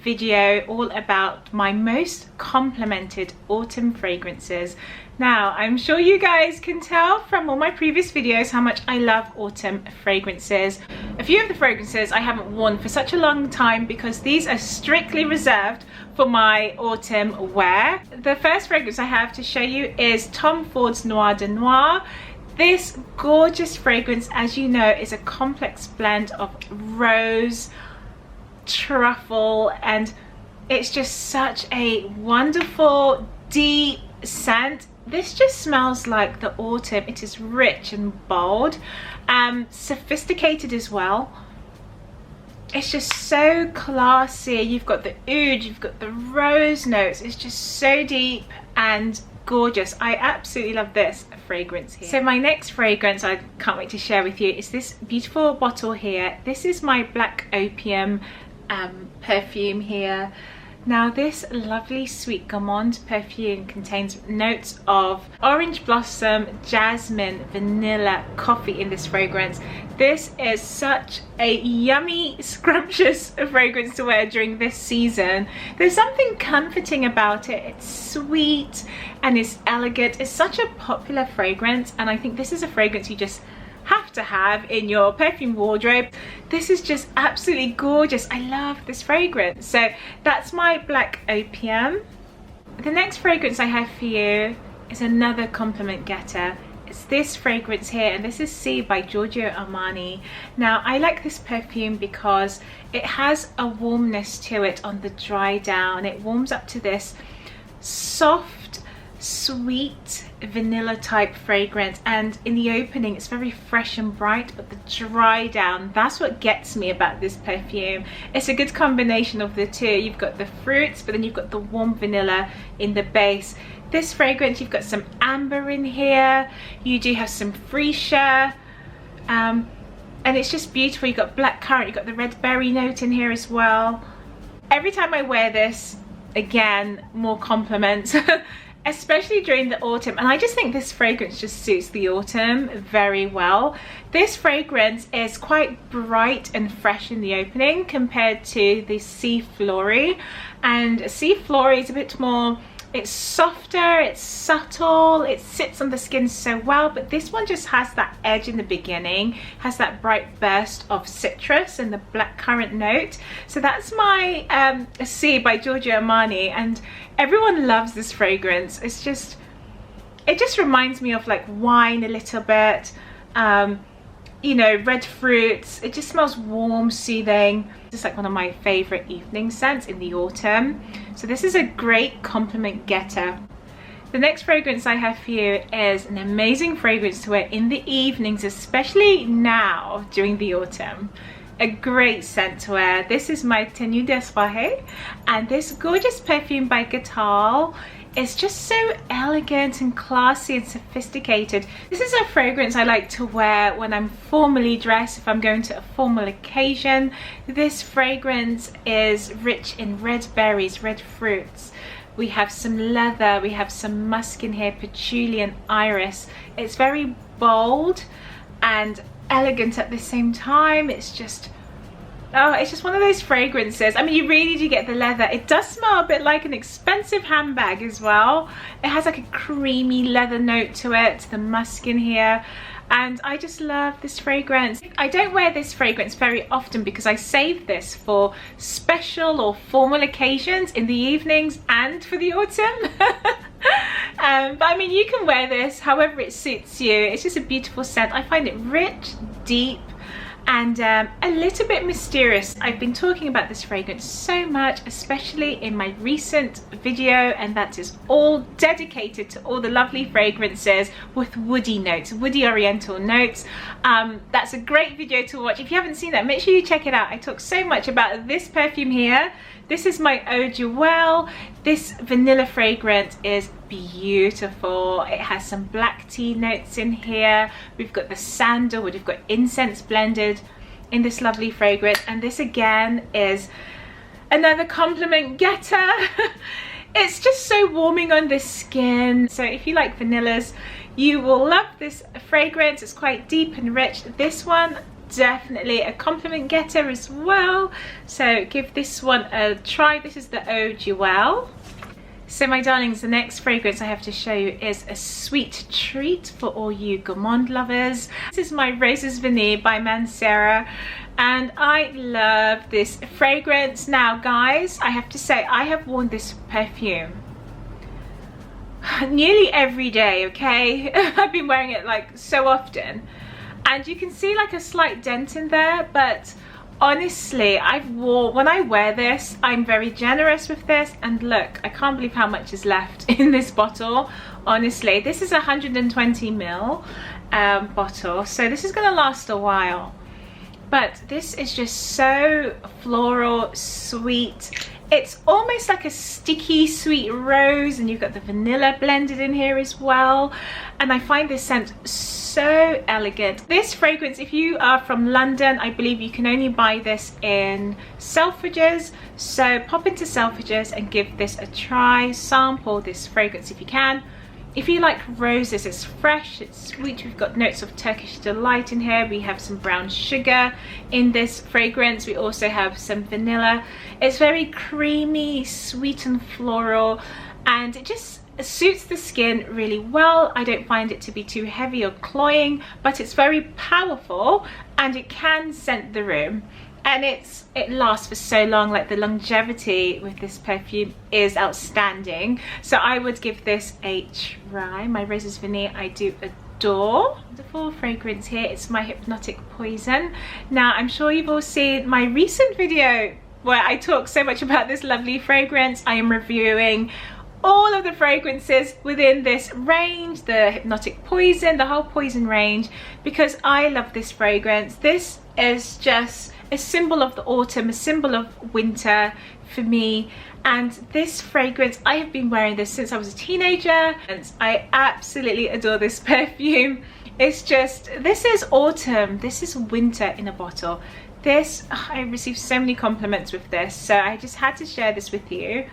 video all about my most complimented autumn fragrances. Now, I'm sure you guys can tell from all my previous videos how much I love autumn fragrances. A few of the fragrances I haven't worn for such a long time because these are strictly reserved for my autumn wear. The first fragrance I have to show you is Tom Ford's Noir de Noir. This gorgeous fragrance, as you know, is a complex blend of rose, truffle, and it's just such a wonderful, deep scent. This just smells like the autumn. It is rich and bold, sophisticated as well. It's just so classy. You've got the oud, you've got the rose notes. It's just so deep and gorgeous. I absolutely love this fragrance here. So my next fragrance I can't wait to share with you is this beautiful bottle here. This is my Black Opium perfume here. Now this lovely sweet gourmand perfume contains notes of orange blossom, jasmine, vanilla, coffee in this fragrance. This is such a yummy, scrumptious fragrance to wear during this season. There's something comforting about it. It's sweet and it's elegant. It's such a popular fragrance, and I think this is a fragrance you just have to have in your perfume wardrobe. This is just absolutely gorgeous. I love this fragrance. So that's my Black Opium. The next fragrance I have for you is another compliment getter. It's this fragrance here, and this is C by Giorgio Armani. Now I like this perfume because it has a warmness to it on the dry down. It warms up to this soft, sweet vanilla type fragrance, and in the opening it's very fresh and bright, but the dry down, that's what gets me about this perfume. It's a good combination of the two. You've got the fruits, but then you've got the warm vanilla in the base. This fragrance, you've got some amber in here, you do have some freesia, and it's just beautiful. You've got black currant, you've got the red berry note in here as well. Every time I wear this, again, more compliments. Especially during the autumn, and I just think this fragrance just suits the autumn very well. This fragrance is quite bright and fresh in the opening compared to the Sea Flory, and Sea Flory is a bit more, it's softer, it's subtle, it sits on the skin so well, but this one just has that edge in the beginning, has that bright burst of citrus and the black currant note. So that's my C by Giorgio Armani, and everyone loves this fragrance. It's just, it just reminds me of like wine a little bit, you know, red fruits. It just smells warm, soothing. It's like one of my favorite evening scents in the autumn. So this is a great compliment getter. The next fragrance I have for you is an amazing fragrance to wear in the evenings, especially now during the autumn. A great scent to wear. This is my Tenue de Soirée, and this gorgeous perfume by Guerlain is just so elegant and classy and sophisticated. This is a fragrance I like to wear when I'm formally dressed, if I'm going to a formal occasion. This fragrance is rich in red berries, red fruits. We have some leather, we have some musk in here, patchouli and iris. It's very bold and elegant at the same time. It's just, oh, it's just one of those fragrances. I mean, you really do get the leather. It does smell a bit like an expensive handbag as well. It has like a creamy leather note to it, the musk in here, and I just love this fragrance. I don't wear this fragrance very often because I save this for special or formal occasions in the evenings and for the autumn. But I mean, you can wear this however it suits you. It's just a beautiful scent. I find it rich, deep, and a little bit mysterious. I've been talking about this fragrance so much, especially in my recent video, and that is all dedicated to all the lovely fragrances with woody notes, woody oriental notes. That's a great video to watch. If you haven't seen that, make sure you check it out. I talk so much about this perfume here. This is my Eau de Well. This vanilla fragrance is beautiful. It has some black tea notes in here. We've got the sandalwood, we've got incense blended in this lovely fragrance. And this again is another compliment getter. It's just so warming on the skin. So if you like vanillas, you will love this fragrance. It's quite deep and rich. This one definitely a compliment getter as well. So give this one a try. This is the Eau Duelle. So my darlings, the next fragrance I have to show you is a sweet treat for all you gourmand lovers. This is my Roses Veneer by Manse, and I love this fragrance. Now guys, I have to say I have worn this perfume nearly every day, okay? I've been wearing it like so often, and you can see like a slight dent in there, but honestly, when I wear this, I'm very generous with this, and look, I can't believe how much is left in this bottle. Honestly, this is a 120 ml bottle, so this is gonna last a while. But this is just so floral, sweet. It's almost like a sticky sweet rose, and you've got the vanilla blended in here as well. And I find this scent so elegant. This fragrance, if you are from London, I believe you can only buy this in Selfridges. So pop into Selfridges and give this a try. Sample this fragrance if you can. If you like roses, it's fresh, it's sweet. We've got notes of Turkish delight in here. We have some brown sugar in this fragrance. We also have some vanilla. It's very creamy, sweet and floral, and it just suits the skin really well. I don't find it to be too heavy or cloying, but it's very powerful and it can scent the room. And it lasts for so long. Like, the longevity with this perfume is outstanding. So I would give this a try. My Roses Veneer I do adore. Wonderful fragrance here. It's my Hypnotic Poison. Now I'm sure you've all seen my recent video where I talk so much about this lovely fragrance. I am reviewing all of the fragrances within this range, the Hypnotic Poison, the whole Poison range, because I love this fragrance. This is just a symbol of the autumn, a symbol of winter for me. And this fragrance, I have been wearing this since I was a teenager, and I absolutely adore this perfume. It's just, this is autumn, this is winter in a bottle. This, I received so many compliments with this, so I just had to share this with you.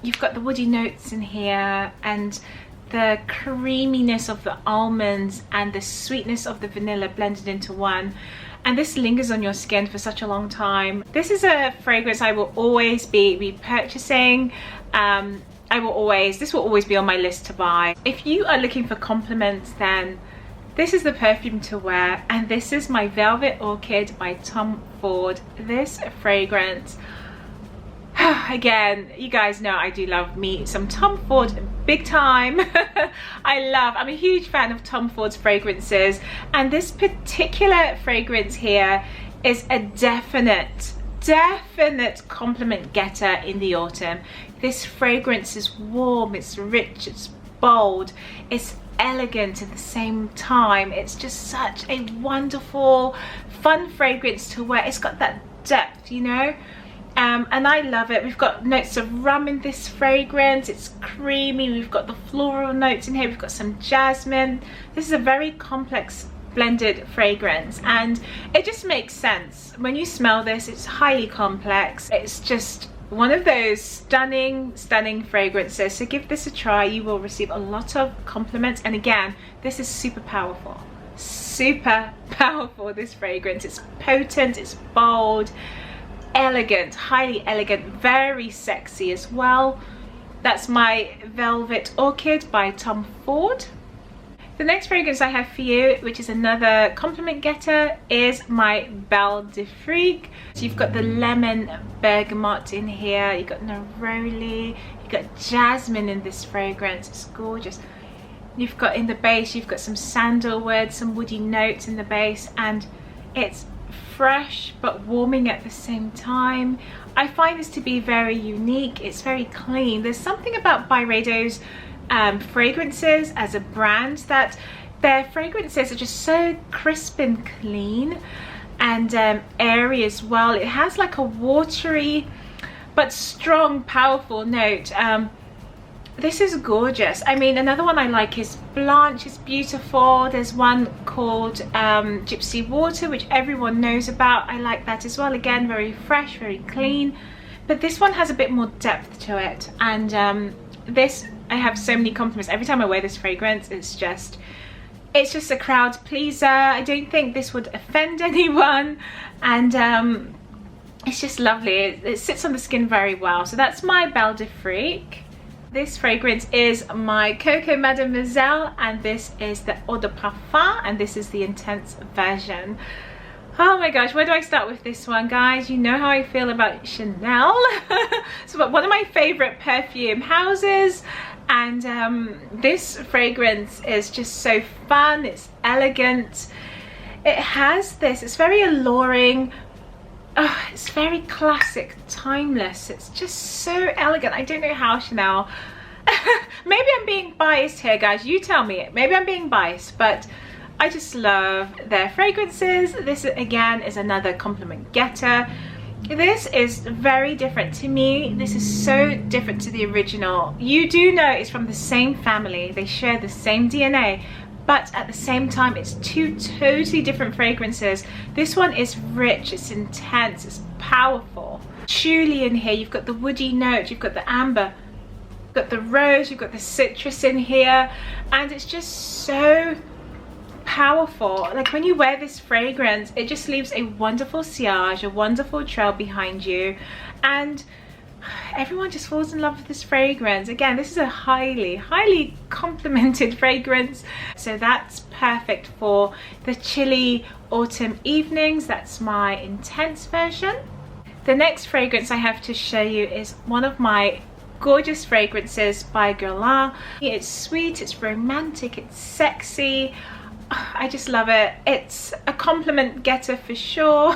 You've got the woody notes in here, and the creaminess of the almonds and the sweetness of the vanilla blended into one. And this lingers on your skin for such a long time. This is a fragrance I will always be repurchasing. This will always be on my list to buy. If you are looking for compliments, then this is the perfume to wear. And this is my Velvet Orchid by Tom Ford. This fragrance, again, you guys know I do love me some Tom Ford big time. I'm a huge fan of Tom Ford's fragrances, and this particular fragrance here is a definite compliment getter in the autumn. This fragrance is warm, it's rich, it's bold, it's elegant at the same time. It's just such a wonderful, fun fragrance to wear. It's got that depth, you know. And I love it. We've got notes of rum in this fragrance. It's creamy. We've got the floral notes in here. We've got some jasmine. This is a very complex blended fragrance, and it just makes sense. When you smell this, it's highly complex. It's just one of those stunning fragrances. So give this a try. You will receive a lot of compliments. And again, this is super powerful. Super powerful, this fragrance. It's potent, it's bold, elegant, highly elegant, very sexy as well. That's my Velvet Orchid by Tom Ford. The next fragrance I have for you, which is another compliment getter, is my Belle de Freak. So you've got the lemon bergamot in here, you've got neroli, you've got jasmine in this fragrance. It's gorgeous. You've got in the base, you've got some sandalwood, some woody notes in the base, and it's fresh but warming at the same time. I find this to be very unique. It's very clean. There's something about Byredo's fragrances as a brand, that their fragrances are just so crisp and clean and airy as well. It has like a watery but strong, powerful note. This is gorgeous. I mean, another one I like is Blanche. It's beautiful. There's one called Gypsy Water, which everyone knows about. I like that as well. Again, very fresh, very clean. But this one has a bit more depth to it. And this, I have so many compliments. Every time I wear this fragrance, it's just it's just a crowd pleaser. I don't think this would offend anyone, and it's just lovely. It sits on the skin very well. So that's my Belda Freak. This fragrance is my Coco Mademoiselle, and this is the Eau de Parfum, and this is the intense version. Oh my gosh, where do I start with this one, guys? You know how I feel about Chanel. So one of my favorite perfume houses, and this fragrance is just so fun. It's elegant. It has this, it's very alluring. Oh, it's very classic, timeless. It's just so elegant. I don't know how Chanel. Maybe I'm being biased here, guys. You tell me. Maybe I'm being biased, but I just love their fragrances. This again is another compliment getter. This is very different to me. This is so different to the original. You do know it's from the same family. They share the same DNA. But at the same time, it's two totally different fragrances. This one is rich, it's intense, it's powerful. Patchouli in here, you've got the woody note, you've got the amber, you've got the rose, you've got the citrus in here, and it's just so powerful. Like when you wear this fragrance, it just leaves a wonderful sillage, a wonderful trail behind you, and everyone just falls in love with this fragrance. Again, this is a highly complimented fragrance, so that's perfect for the chilly autumn evenings. That's my intense version. The next fragrance I have to show you is one of my gorgeous fragrances by Guerlain. It's sweet, it's romantic, it's sexy. I just love it. It's a compliment getter for sure.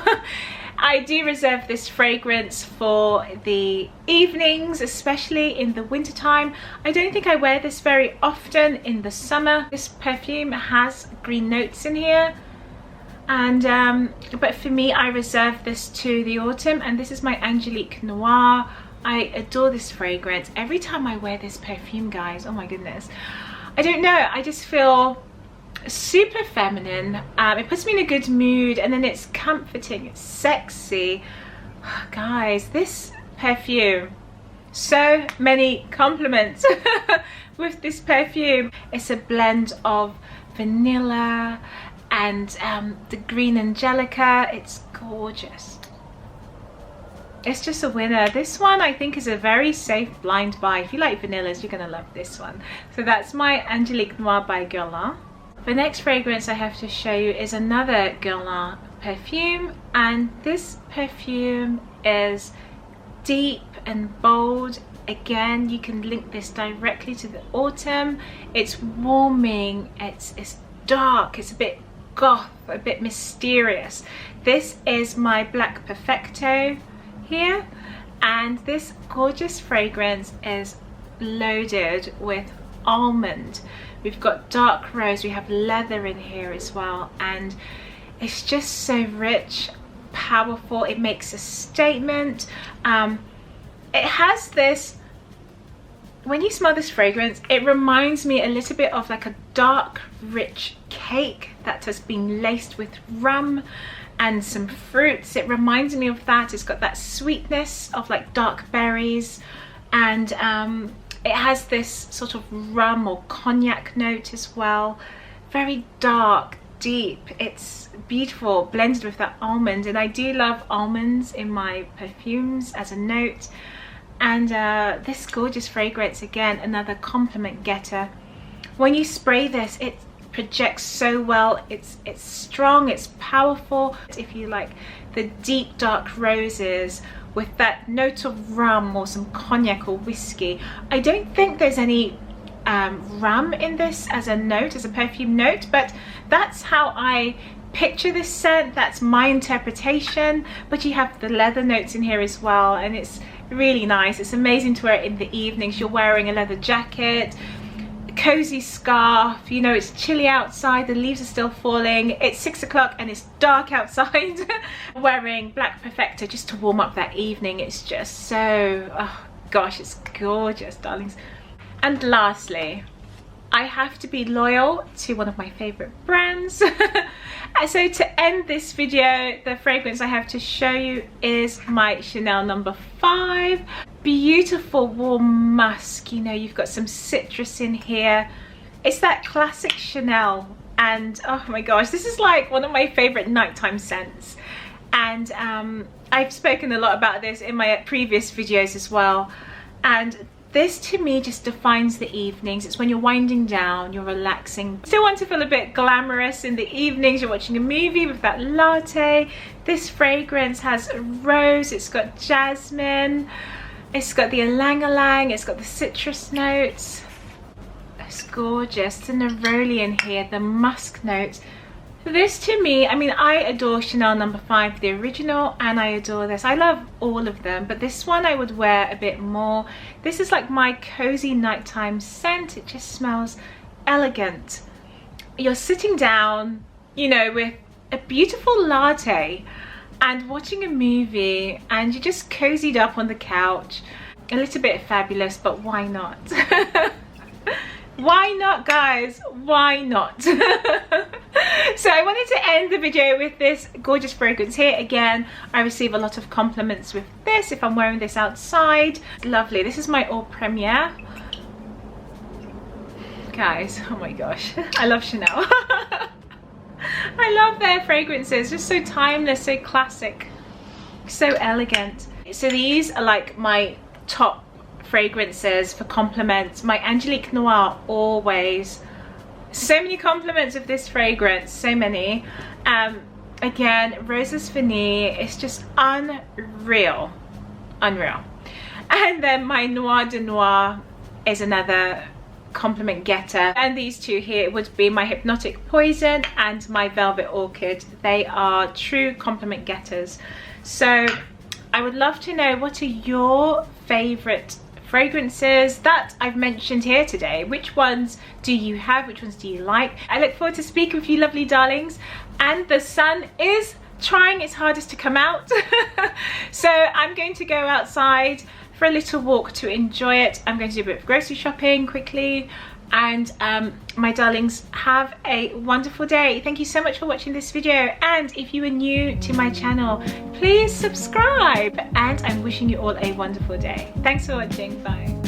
I do reserve this fragrance for the evenings, especially in the winter time. I don't think I wear this very often in the summer. This perfume has green notes in here, and but for me, I reserve this to the autumn, and this is my Angelique Noir. I adore this fragrance. Every time I wear this perfume, guys, oh my goodness, I don't know, I just feel super feminine. It puts me in a good mood, and then it's comforting, it's sexy. Guys, this perfume, so many compliments with this perfume. It's a blend of vanilla and the green Angelica. It's gorgeous. It's just a winner. This one I think is a very safe blind buy. If you like vanillas, you're gonna love this one. So that's my Angelique Noir by Guerlain. The next fragrance I have to show you is another Guerlain perfume, and this perfume is deep and bold. Again, you can link this directly to the autumn. It's warming, it's dark, it's a bit goth, a bit mysterious. This is my black Perfecto here, and this gorgeous fragrance is loaded with almond. We've got dark rose, we have leather in here as well, and it's just so rich, powerful. It makes a statement. It has this, when you smell this fragrance, it reminds me a little bit of like a dark, rich cake that has been laced with rum and some fruits. It reminds me of that. It's got that sweetness of like dark berries, and it has this sort of rum or cognac note as well. Very dark, deep. It's beautiful, blended with that almond, and I do love almonds in my perfumes as a note. And this gorgeous fragrance, again, another compliment getter. When you spray this, it projects so well. It's strong, it's powerful. If you like the deep dark roses with that note of rum or some cognac or whiskey. I don't think there's any rum in this as a note, as a perfume note, but that's how I picture this scent. That's my interpretation. But you have the leather notes in here as well, and it's really nice. It's amazing to wear it in the evenings. You're wearing a leather jacket, cozy scarf, you know, it's chilly outside, the leaves are still falling, it's 6 o'clock and it's dark outside. Wearing black Perfecto just to warm up that evening. It's just so, oh gosh, it's gorgeous, darlings. And lastly, I have to be loyal to one of my favorite brands. So to end this video, the fragrance I have to show you is my Chanel No. 5. Beautiful warm musk, you know, you've got some citrus in here. It's that classic Chanel, and oh my gosh, this is like one of my favorite nighttime scents. And I've spoken a lot about this in my previous videos as well, and this to me just defines the evenings. It's when you're winding down, you're relaxing, still want to feel a bit glamorous in the evenings, you're watching a movie with that latte. This fragrance has rose, it's got jasmine, it's got the ylang-ylang, it's got the citrus notes. It's gorgeous. The neroli in here, the musk notes. This to me, I mean, I adore Chanel No. 5, the original, and I adore this. I love all of them, but this one I would wear a bit more. This is like my cozy nighttime scent. It just smells elegant. You're sitting down, you know, with a beautiful latte and watching a movie, and you're just cozied up on the couch. A little bit fabulous, but why not? Why not, guys? Why not? So I wanted to end the video with this gorgeous fragrance here. Again, I receive a lot of compliments with this if I'm wearing this outside. It's lovely. This is my All Premiere. Guys, oh my gosh, I love Chanel. I love their fragrances, just so timeless, so classic, so elegant. So these are like my top fragrances for compliments. My Angelique Noir, always. So many compliments of this fragrance, so many. Again, Roses Veneer, it's just unreal, unreal. And then my Noir de Noir is another compliment getter, and these two here would be my Hypnotic Poison and my Velvet Orchid. They are true compliment getters. So I would love to know, what are your favorite fragrances that I've mentioned here today? Which ones do you have? Which ones do you like? I look forward to speaking with you lovely darlings, and the sun is trying its hardest to come out. So I'm going to go outside for a little walk to enjoy it. I'm going to do a bit of grocery shopping quickly, and my darlings, have a wonderful day. Thank you so much for watching this video, and if you are new to my channel, please subscribe, and I'm wishing you all a wonderful day. Thanks for watching. Bye.